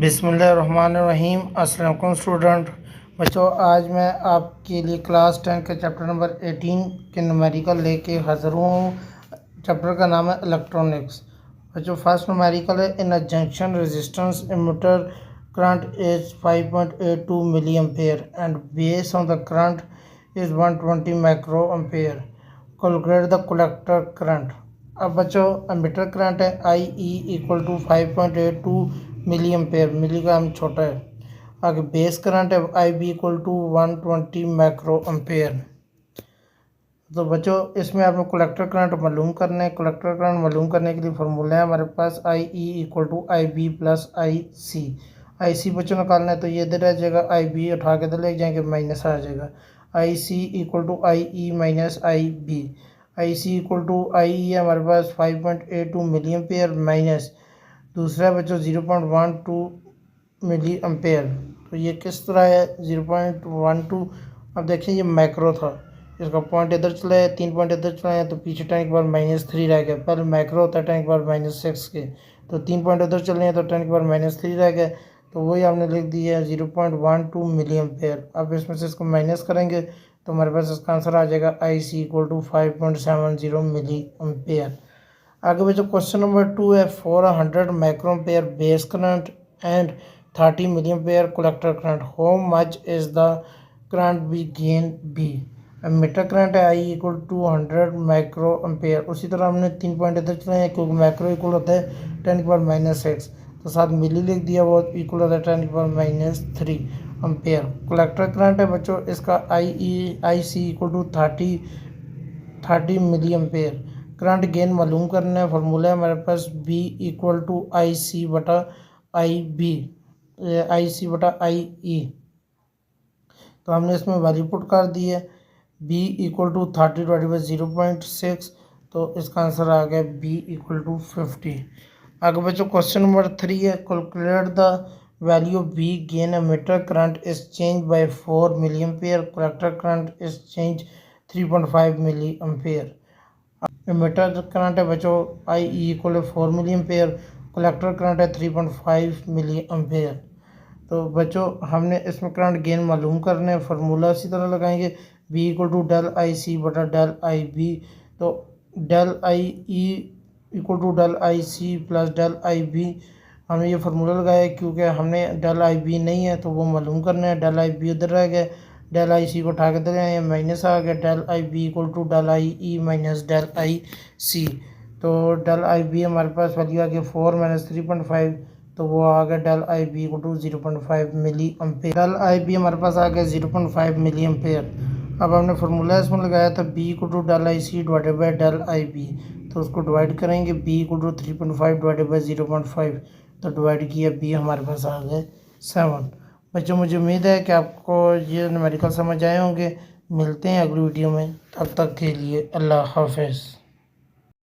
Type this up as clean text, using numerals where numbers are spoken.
बिस्मिल्लाहिर्रहमानिर्रहीम। अस्सलाम वालेकुम स्टूडेंट। बच्चों, आज मैं आपके लिए क्लास 10 के चैप्टर नंबर 18 के न्यूमेरिकल लेके हाज़िर हूँ। चैप्टर का नाम है इलेक्ट्रॉनिक्स। बच्चों, फर्स्ट न्यूमेरिकल है in a junction resistance emitter current is 5.82 milli ampere and base on the current is 120 micro ampere. Calculate the collector current. अब बच्चों, एमिटर करंट है I E equal to 5.82 milli ampere, milli का हम छोटा है। आगे base current है I B equal to 120 micro ampere. तो बच्चों, इसमें आपने कलेक्टर करंट मालूम करना है। कलेक्टर करंट मालूम करने के लिए फार्मूला है हमारे पास I E equal to I B plus I C. I C बच्चों निकालना है तो ये इधर आ जाएगा, आई बी उठा के इधर ले जाएंगे, माइनस आ जाएगा। I C equal to I E minus I B. I C equal to I E है हमारे पास 5.82 मिली एम्पेयर माइनस दूसरा बच्चों 0.12 मिली एम्पेयर। तो ये किस तरह है 0.12। अब देखें ये मैक्रो था, इसका पॉइंट इधर चला है, 3 पॉइंट इधर चला है, तो पीछे 10 के बाद -3 रह गया। पहले मैक्रो होता है 10 के बाद -6 के, तो 3 पॉइंट इधर चले हैं तो 10 के बाद -3 रह गया, तो वही आपने लिख दिया 0.12 मिली एम्पेयर। अब इसमें से इसको माइनस करेंगे तो हमारे पास इसका आंसर आ जाएगा I C equal to 5.70 milli ampere. आगे बच्चों क्वेश्चन नंबर 2 है, for 100 micro ampere base current and 30 milli ampere collector current how much is the current B gain B. मीटर करंट है I equal to 100 micro ampere. उसी तरह हमने 3 point इधर चले हैं क्योंकि माइक्रो इक्वल होता है 10 के बाद -6, तो साथ मिली लिख दिया, वो इक्वल होता है 10 के बाद -3 एम्पेयर। कलेक्टर करंट है बच्चों इसका I C equal to 30 milli ampere. Current gain मालूम करना है, फार्मूला है हमारे पास B equal to I C बटा आई बी, आई सी बटा आई ई। तो हमने इसमें वैल्यू पुट कर दी है, B equal to 30 divided by 0.6, तो इसका आंसर आ गया बी इक्वल टू 50। आगे बच्चों क्वेश्चन नंबर 3 है, calculate the value of B gain emitter current is change by 4 milli ampere, collector current is change 3.5 milli ampere. Meter current है बच्चों I E equal 4 milli ampere, collector current है 3.5 milli ampere. तो बच्चों हमने इसमें current gain मालूम करने हैं, फार्मूला इसी तरह लगाएंगे, B equal to del I C बटा डेल आई बी। तो del I E equal to del I C plus del I B, हमने ये फार्मूला लगाया है क्योंकि हमने डेल आई बी नहीं है तो वो मालूम करना है। डेल आई बी उधर रह गया, डेल आई सी को उठा के दे आए, माइनस आ गया, del I B equal to del I E minus del I C. तो डेल आई बी हमारे पास वैल्यू आ गया 4 - 3.5, तो वो आ गया del I B equal to 0.5 milli ampere. Del I B हमारे पास आ गया 0.5 मिली एम्पेयर। अब हमने फार्मूला इसमें लगाया था B equal to del I C divided by del I B, तो उसको डिवाइड करेंगे, B equal to 3.5 divided by 0.5, तो डिवाइड किया, बी हमारे पास आ गए 7। बच्चों मुझे उम्मीद है कि आपको ये न्यूमेरिकल समझ आए होंगे। मिलते हैं अगली वीडियो में, तब तक के लिए अल्लाह हाफ़िज़।